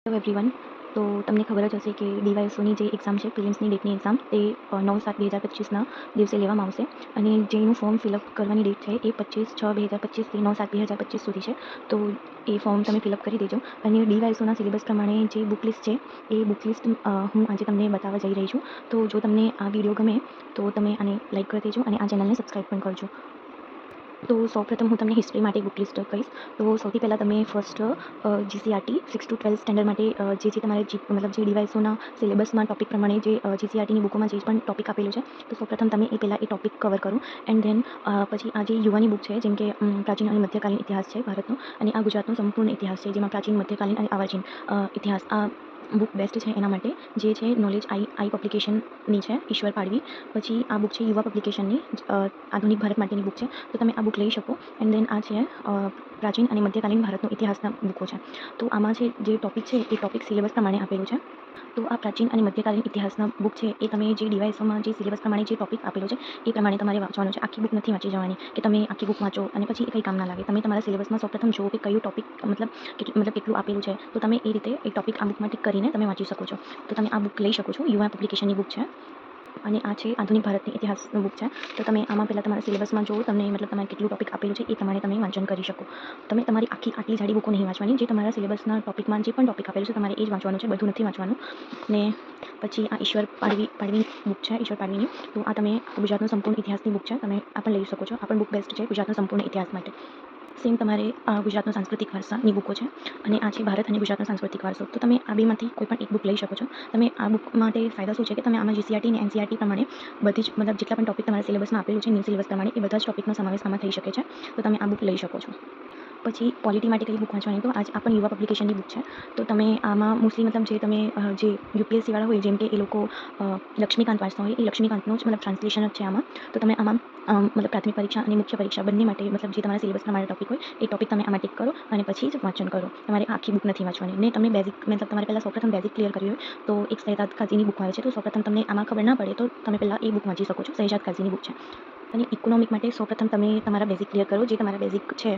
Hello everyone. તો તમને ખબર જ હશે કે ડીવાયએસઓની જે એક્ઝામ છે, પ્રિલિમ્સની ડેટની એક્ઝામ, તે 9/7/2025ના દિવસે લેવામાં આવશે અને જેનું ફોર્મ ફિલઅપ કરવાની ડેટ છે એ 25/6/2025થી 9/7/2025 સુધી છે. તો એ ફોર્મ તમે ફિલઅપ કરી દેજો. અને ડીવાયએસઓના સિલેબસ પ્રમાણે જે બુક લિસ્ટ છે એ બુક લિસ્ટ હું આજે તમને બતાવવા જઈ રહી છું. તો જો તમને આ વિડીયો ગમે તો તમે આને લાઈક કરી દેજો અને આ ચેનલને સબસ્ક્રાઈબ પણ કરજો. તો સૌપ્રથમ હું તમને હિસ્ટ્રી માટે બુક લિસ્ટ કહીશ. તો સૌથી પહેલાં તમે ફર્સ્ટ જીસીઆરટી 6 to 12 સ્ટેન્ડર્ડ માટે જે તમારે મતલબ જે ડીવાયએસઓના સિલેબસમાં ટોપિક પ્રમાણે જે જીસીઆરટીની બુકોમાં જે પણ ટોપિક આપેલું છે, તો સૌપ્રથમ તમે એ પહેલાં એ ટોપિક કવર કરો. એન્ડ ધેન પછી આ જે યુવાની બુક છે, જેમ કે પ્રાચીન અને મધ્યકાલીન ઇતિહાસ છે ભારતનો, અને આ ગુજરાતનો સંપૂર્ણ ઇતિહાસ છે, જેમાં પ્રાચીન, મધ્યકાલીન અને અર્વાચીન ઇતિહાસ. આ બુક બેસ્ટ છે એના માટે, જે છે નોલેજ આઈ પબ્લિકેશનની છે, ઈશ્વર પાડવી. પછી આ બુક છે યુવા પબ્લિકેશનની, આધુનિક ભારત માટેની બુક છે, તો તમે આ બુક લઈ શકો. એન્ડ ધેન આ છે પ્રાચીન અને મધ્યકાલીન ભારતનો ઇતિહાસના બુકો છે. તો આમાં છે જે ટોપિક છે એ ટોપિક સિલેબસ પ્રમાણે આપેલું છે. તો આ પ્રાચીન અને મધ્યકાલીન ઇતિહાસના બુક છે એ તમે જે ડીવાયએસઓમાં જે સિલેબસ પ્રમાણે જે ટોપિક આપેલો છે એ પ્રમાણે તમારે વાંચવાનું છે. આખી બુક નથી વાંચી જવાની કે તમે આખી બુક વાંચો અને પછી એ કંઈ કામ ના લાગે. તમે તમારા સિલેબસમાં સૌપ્રથમ જુઓ કે કયું ટોપિક મતલબ કેટલું આપેલું છે, તો તમે એ રીતે એ ટોપિક આ બુકમાં ટિક કરીને તમે વાંચી શકો છો. તો તમે આ બુક લઈ શકો છો. યુવા પબ્લિકેશનની બુક છે અને આ છે આધુનિક ભારતની ઇતિહાસની બુક છે. તો તમે આમાં પહેલાં તમારા સિલેબસમાં જો તમને મતલબ તમારે કેટલું ટોપિક આપેલું છે એ પ્રમાણે તમે વાંચન કરી શકો. તમે તમારી આટલી જાડી બુકો નહીં વાંચવાની. જે તમારા સિલેબસના ટોપિકમાં જે પણ ટોપિક આપેલું છે તમારે એ જ વાંચવાનું છે, બધું નથી વાંચવાનું. ને પછી આ ઈશ્વર પાડવીની બુક છે, ઈશ્વર પાડવીની. તો આ તમે ગુજરાતનો સંપૂર્ણ ઇતિહાસની બુક છે, તમે આ પણ લઈ શકો છો. આ પણ બુક બેસ્ટ છે ગુજરાતનો સંપૂર્ણ ઇતિહાસ માટે. સેમ તમારે આ ગુજરાતનો સાંસ્કૃતિક વારસાની બુકો છે અને આ છે ભારત અને ગુજરાતનો સાંસ્કૃતિક વારસો. તો તમે આ બેમાંથી કોઈ પણ એક બુક લઈ શકો છો. તમે આ બુક માટે ફાયદા શું છે કે તમે આમાં જીસીઆરટી અને એનસીઆરટી પ્રમાણે બધી જ મતલબ જેટલા પણ ટોપિક તમારા સિલેબસમાં આપેલું છે, ન્યૂ સિલેબસ પ્રમાણે, એ બધા જ ટોપિકનો સમાવેશ આમાં થઈ શકે છે. તો તમે આ બુક લઈ શકો છો. પછી પોલિટી માટે કઈ બુક વાંચવાની, તો આ પણ યુવા પબ્લિકેશનની બુક છે. તો તમે આમાં મોસ્ટલી મતલબ જે તમે જે યુપીએસસીવાળા હોય, જેમ કે એ લોકો લક્ષ્મીકાંત વાંચતા હોય, એ લક્ષ્મીકાંતનું જ મતલબ ટ્રાન્સલેશન જ છે આમાં. તો તમે આમાં મતલબ પ્રાથમિક પરીક્ષા અને મુખ્ય પરીક્ષા બંને માટે મતલબ જે તમારા સિલેબસ પ્રમાણે ટોપિક હોય એ ટોપિક તમે આમાં ટિક કરો અને પછી જ વાંચન કરો. તમારે આખી બુક નથી વાંચવાની. ને તમે બેઝિક મતલબ તમારે પહેલાં સૌપ્રથમ બેઝિક ક્લિયર કરવી હોય તો એક શહેજાદ કાઝીની બુક આવે છે. તો સૌપ્રથમ તમને આમાં ખબર ના પડે તો તમે પહેલાં એ બુક વાંચી શકો છો. શહેજાદ કાઝીની બુક છે. અને ઇકોનોમિક માટે સૌપ્રથમ તમે તમારા બેઝિક ક્લિયર કરો. જે તમારા બેઝિક છે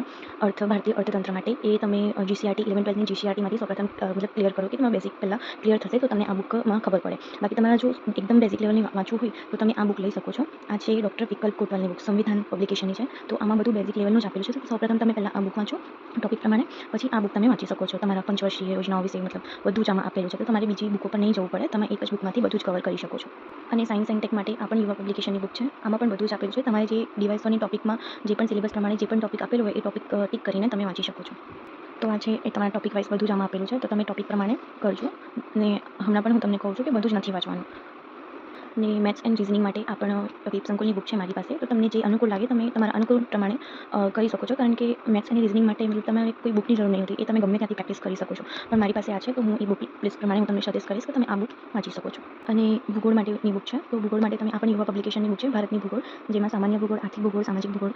ભારતીય અર્થતંત્ર માટે, એ તમે જીસીઆરટી 11-12ની જીસીઆરટીમાંથી સૌપ્રથમ મતલબ ક્લિયર કરો કે તમારા બેઝિક પહેલાં ક્લિયર થશે તો તમને આ બુકમાં ખબર પડે. બાકી તમારા જો એકદમ બેઝિક લેવલની વાંચવું હોય તો તમે આ બુક લઈ શકો છો. આ છે ડૉક્ટર વિકલ્પ કોટવાલની બુક, સંવિધાન પબ્લિકેશનની છે. તો આમાં બધું બેઝિક લેવલનું જ આપેલું છે. તો સૌપ્રથમ તમે પહેલાં આ બુક વાંચો ટોપિક પ્રમાણે, પછી આ બુક તમે વાંચી શકો છો. તમારા પંચવર્ષીય યોજનાઓ વિશે મતલબ બધું જ આમાં આપેલું છે. તો તમારે બીજી બુકો પર નહીં જવું પડે, તમે એક જ બુકમાંથી બધું જ કવર કરી શકો છો. અને સાયન્સ એન્ડ ટેક માટે આ પણ યુવા પબ્લિકેશનની બુક છે. આમાં પણ બધું જ આપેલું છે. તમારે જે ડીવાયએસઓની ટોપિકમાં જે પણ સિલેબસ પ્રમાણે જે પણ ટોપિક આપેલું હોય એ ટોપિક ટિક કરીને તમે વાંચી શકો છો. તો આ છે એ તમારા ટોપિક વાઇઝ બધું જ આમાં આપેલું છે. તો તમે ટોપિક પ્રમાણે કરજો. ને હમણાં પણ હું તમને કહું છું કે બધું જ નથી વાંચવાનું. ને મેથ્સ એન્ડ રિઝનિંગ માટે આ પણ વેબ સંકુલની બુક છે મારી પાસે. તો તમને જે અનુકૂળ લાગે તમે તમારા અનુકૂળ પ્રમાણે કરી શકો છો. કારણ કે મેથ્સ અને રિઝનિંગ માટે મતલબ તમારે કોઈ બુકની જરૂર નહીં હોતી, એ તમે ગમે ત્યાંથી પ્રેક્ટિસ કરી શકો છો. પણ મારી પાસે આ છે તો હું એ બુક લિસ્ટ પ્રમાણે હું તમને સજેસ્ટ કરીશ કે તમે આ બુક વાંચી શકો છો. અને ભૂગોળ માટેની બુક છે. તો ભૂગોળ માટે તમે આ પણ યુવા પબ્લિકેશનની બુક છે, ભારતની ભૂગોળ, જેમાં સામાન્ય ભૂગોળ, આર્થિક ભૂગોળ, સામાજિક ભૂગોળ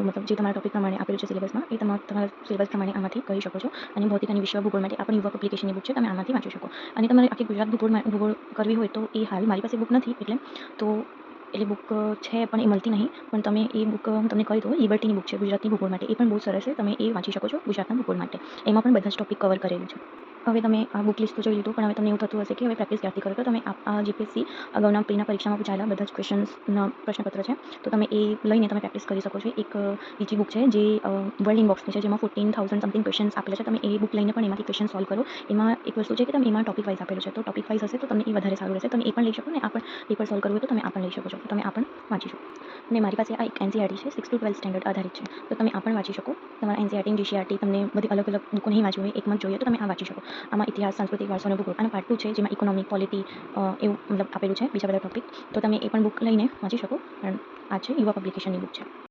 મતલબ જે તમારા ટોપિક પ્રમાણે આપેલું છે સિલેબસમાં, એ તમારા સિલેબસ પ્રમાણે આમાંથી કરી શકો છો. અને ભૌતિક અને વિશ્વ ભૂગોળ માટે આ પણ યુવા પબ્લિકેશનની બુક છે, તમે આમાંથી વાંચી શકો. અને તમારે આખી ગુજરાત ભૂગોળ કરવી હોય તો એ હાલ મારી પાસે બુક નથી, એટલે બુક છે પણ એ મળતી નહીં. પણ તમે એ બુક હું તમને કહી દઉં, લિબર્ટીની બુક છે ગુજરાતની ભૂગોળ માટે. એ પણ બહુ સરસ છે, તમે એ વાંચી શકો છો ગુજરાતના ભૂગોળ માટે. એમાં પણ બધા જ ટોપિક કવર કરેલું છે. હવે તમે આ બુક લિસ્ટ તો જોઈ લીધું, પણ હવે તમને એવું થતું હશે કે હવે પ્રેક્ટિસ ક્યારથી કરો. તો તમે આ જીપીએસસી અગાઉના પ્રીના પરીક્ષામાં પૂછાયેલા બધા જ ક્વેશ્ચન્સના પ્રશ્નપત્ર છે, તો તમે એ લઈને તમે પ્રેક્ટિસ કરી શકો છો. એક બીજી બુક છે જે વર્લ્ડ ઇનબોક્સની છે, જેમાં 14,000 સમથિંગ ક્વેશ્ચન્સ આપેલા છે. તમે એ બુક લઈને પણ એમાંથી ક્વેશ્ચન સોલ્વ કરો. એમાં એક વસ્તુ છે કે તમે એમાં ટોપિક વાઇઝ આપેલું છે, તો ટોપિક વાઇઝ હશે તો તમને એ વધારે સારું રહેશે. તમે એ પણ લઈ શકો ને આ પણ પેપર સોલ્વ કરવું હોય તો તમે આ પણ લઈ શકો છો. તો તમે આ પણ વાંચી શકો. અને મારી પાસે આ એક એનસીઆરટી છે, 6 to 12 સ્ટેન્ડર્ડ આધારિત છે. તો તમે આ પણ વાંચી શકો. તમારા એનસીઆરટી, જીસીઆરટી તમને બધી અલગ અલગ બુકો નહીં વાંચવી હોય, એકમાં જ જોઈએ તો તમે આ વાંચી શકો. આમાં ઇતિહાસ, સાંસ્કૃતિક વારસો અને ભૂગોળ અને પાર્ટ 2 છે, જેમાં ઇકોનોમિક, પોલિટી એવું મતલબ આપેલું છે બીજા બધા ટોપિક. તો તમે એ પણ બુક લઈને વાંચી શકો. પણ આ છે યુવા પબ્લિકેશનની બુક છે.